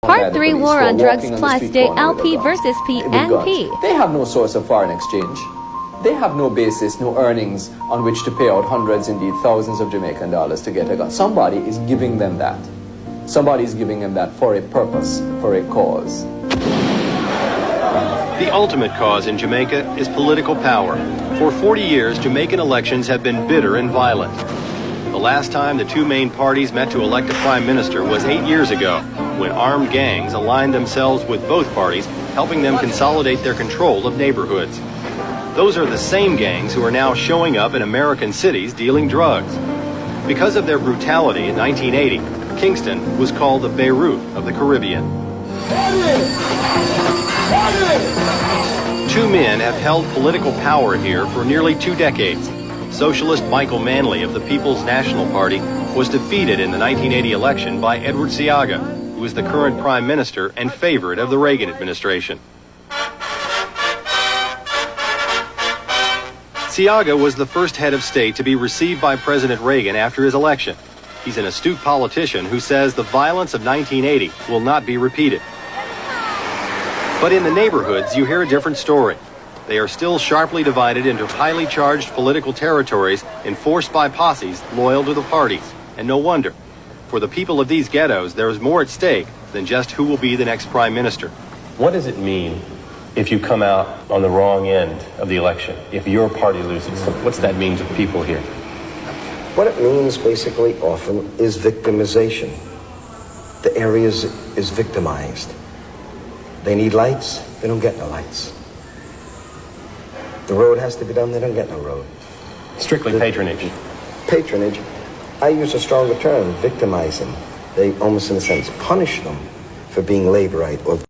Part 3 War on Drugs plus JLP versus PNP. They have no source of foreign exchange. They have no basis, no earnings on which to pay out hundreds, indeed thousands of Jamaican dollars to get a gun. Somebody is giving them that. Somebody is giving them that for a purpose, for a cause. The ultimate cause in Jamaica is political power. For 40 years, Jamaican elections have been bitter and violent. The last time the two main parties met to elect a prime minister was 8 years ago, when armed gangs aligned themselves with both parties, helping them consolidate their control of neighborhoods. Those are the same gangs who are now showing up in American cities dealing drugs. Because of their brutality in 1980, Kingston was called the Beirut of the Caribbean. Two men have held political power here for nearly 2 decades. Socialist Michael Manley of the People's National Party was defeated in the 1980 election by Edward Seaga, who is the current prime minister and favorite of the Reagan administration. Seaga was the first head of state to be received by President Reagan after his election. He's an astute politician who says the violence of 1980 will not be repeated. But in the neighborhoods, you hear a different story. They are still sharply divided into highly charged political territories enforced by posses loyal to the parties. And no wonder. For the people of these ghettos, there is more at stake than just who will be the next prime minister. What does it mean if you come out on the wrong end of the election, if your party loses? What's that mean to people here? What it means basically often is victimization. The area is victimized. They need lights, they don't get no lights. The road has to be done, they don't get no road. Strictly patronage. Patronage, I use a stronger term, victimizing. They almost in a sense punish them for being laborite or